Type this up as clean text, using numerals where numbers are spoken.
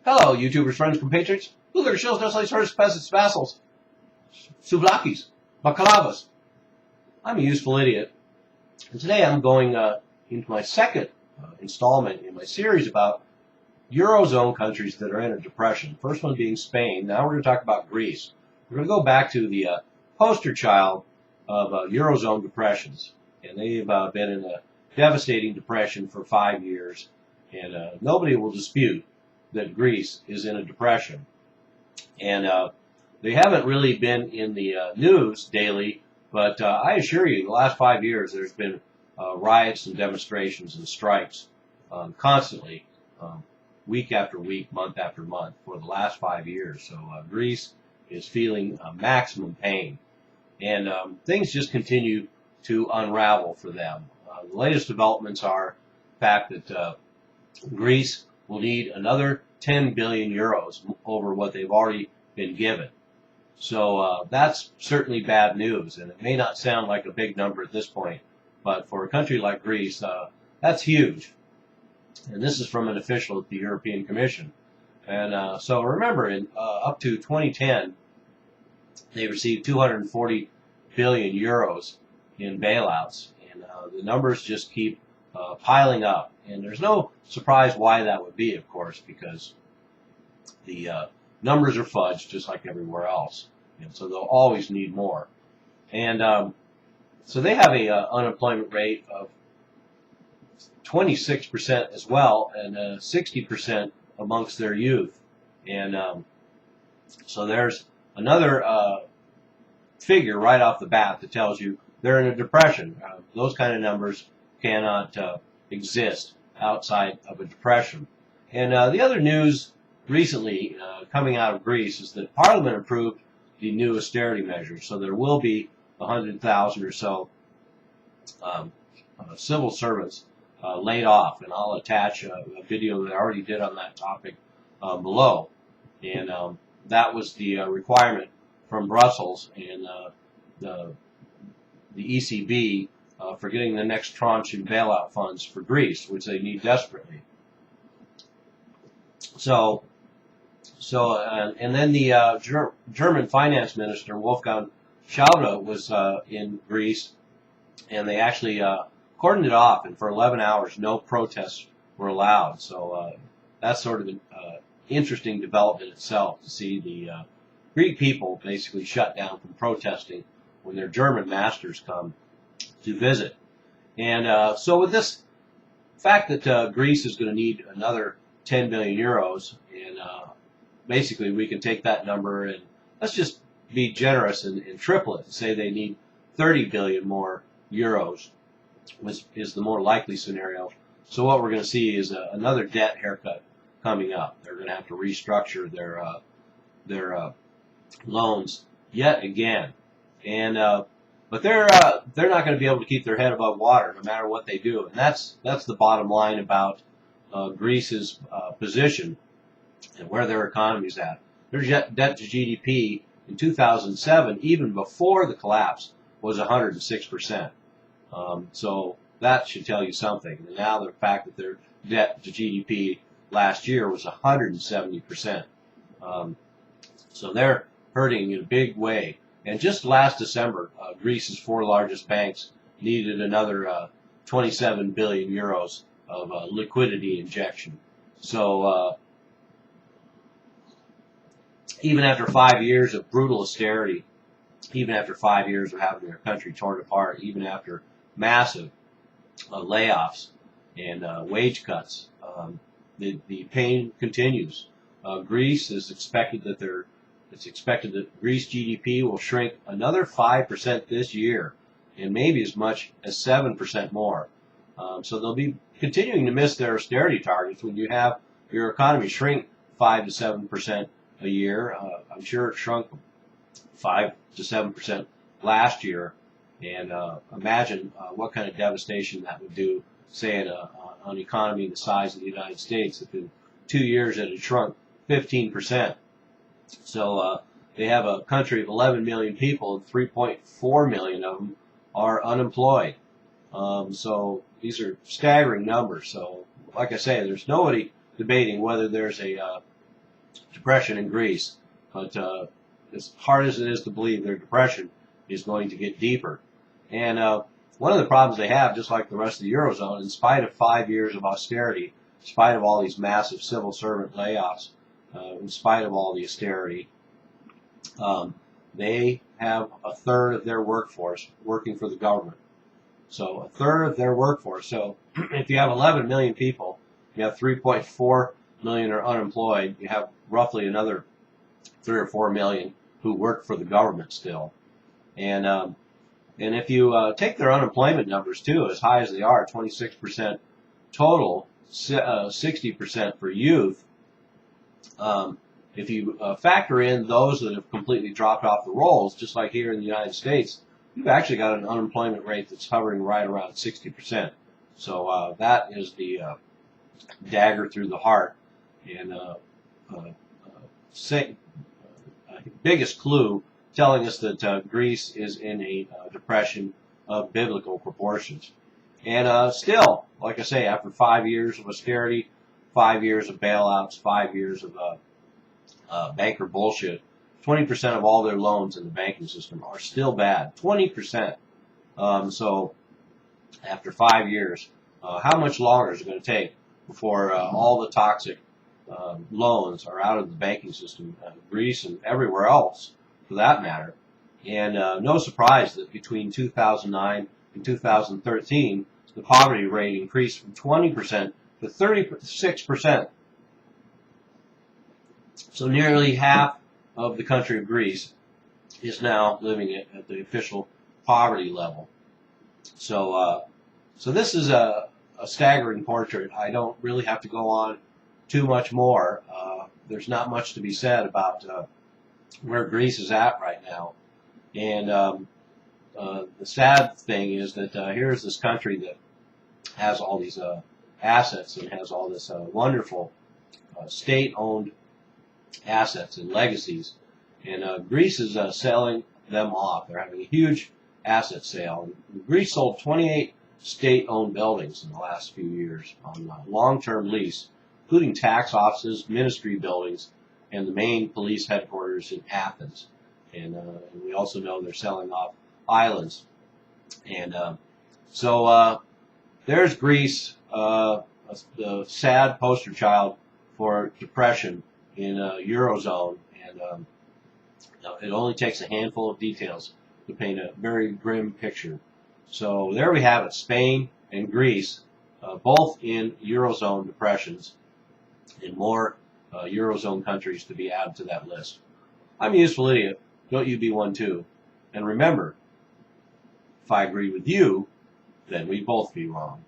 Hello, YouTubers, friends, compatriots. Look at the shows, just like herders, peasants, vassals, souvlakis, bakalavas. I'm a useful idiot, and today I'm going into my second installment in my series about Eurozone countries that are in a depression. First one being Spain. Now we're going to talk about Greece. We're going to go back to the poster child of Eurozone depressions, and they've been in a devastating depression for 5 years, and nobody will dispute that Greece is in a depression. And they haven't really been in the news daily, but I assure you, the last 5 years there's been riots and demonstrations and strikes constantly, week after week, month after month, for the last 5 years. So Greece is feeling maximum pain. And things just continue to unravel for them. The latest developments are the fact that Greece will need another 10 billion euros over what they've already been given. So that's certainly bad news, and it may not sound like a big number at this point, but for a country like Greece, that's huge. And this is from an official at the European Commission. And so remember, in up to 2010, they received 240 billion euros in bailouts, and the numbers just keep piling up. And there's no surprise why that would be, of course, because the numbers are fudged just like everywhere else. And so they'll always need more. And so they have a unemployment rate of 26% as well, and 60% amongst their youth. And so there's another figure right off the bat that tells you they're in a depression. Those kind of numbers cannot exist outside of a depression. And the other news recently coming out of Greece is that Parliament approved the new austerity measures. So there will be 100,000 or so civil servants laid off. And I'll attach a video that I already did on that topic below. And that was the requirement from Brussels and the ECB for getting the next tranche in bailout funds for Greece, which they need desperately. So and then the German finance minister, Wolfgang Schäuble, was in Greece, and they actually cordoned it off, and for 11 hours no protests were allowed. So that's sort of an interesting development itself, to see the Greek people basically shut down from protesting when their German masters come to visit. And so with this fact that Greece is going to need another 10 billion euros, and basically we can take that number and let's just be generous and triple it and say they need 30 billion more euros, which is the more likely scenario. So what we're going to see is another debt haircut coming up. They're going to have to restructure their loans yet again. And but they're not going to be able to keep their head above water no matter what they do. And that's the bottom line about Greece's position and where their economy's at. Their debt to GDP in 2007, even before the collapse, was 106%. So that should tell you something. And now the fact that their debt to GDP last year was 170%. So they're hurting in a big way. And just last December, Greece's 4 largest banks needed another 27 billion euros of liquidity injection. So even after 5 years of brutal austerity, even after 5 years of having their country torn apart, even after massive layoffs and wage cuts, the pain continues. Greece is expected that it's expected that Greece GDP will shrink another 5% this year, and maybe as much as 7% more. So they'll be continuing to miss their austerity targets when you have your economy shrink 5 to 7% a year. I'm sure it shrunk 5 to 7% last year, and imagine what kind of devastation that would do, say, in an economy the size of the United States. If in 2 years it had shrunk 15%. So they have a country of 11 million people, and 3.4 million of them are unemployed. So these are staggering numbers. So, like I say, there's nobody debating whether there's a depression in Greece. But as hard as it is to believe, their depression is going to get deeper. And one of the problems they have, just like the rest of the Eurozone, in spite of 5 years of austerity, in spite of all these massive civil servant layoffs, in spite of all the austerity, they have a third of their workforce working for the government. So a third of their workforce. So if you have 11 million people, you have 3.4 million are unemployed. You have roughly another 3 or 4 million who work for the government still. And if you take their unemployment numbers too, as high as they are, 26% total, 60% for youth. If you factor in those that have completely dropped off the rolls, just like here in the United States, you've actually got an unemployment rate that's hovering right around 60%. So that is the dagger through the heart, and biggest clue telling us that Greece is in a depression of biblical proportions. And still, like I say, after 5 years of austerity, 5 years of bailouts, 5 years of banker bullshit, 20% of all their loans in the banking system are still bad. 20%. So after 5 years, how much longer is it going to take before all the toxic loans are out of the banking system, Greece and everywhere else for that matter? And no surprise that between 2009 and 2013, the poverty rate increased from 20% to 36%. So nearly half of the country of Greece is now living at the official poverty level. So this is a staggering portrait. I don't really have to go on too much more. There's not much to be said about where Greece is at right now. And the sad thing is that here's this country that has all these assets and has all this wonderful state-owned assets and legacies. And Greece is selling them off. They're having a huge asset sale. And Greece sold 28 state-owned buildings in the last few years on long-term lease, including tax offices, ministry buildings, and the main police headquarters in Athens. And we also know they're selling off islands. And so there's Greece, the sad poster child for depression in Eurozone. And it only takes a handful of details to paint a very grim picture. So there we have it, Spain and Greece, both in Eurozone depressions, and more Eurozone countries to be added to that list. I'm a useful idiot. Don't you be one too. And remember, if I agree with you, then we both be wrong.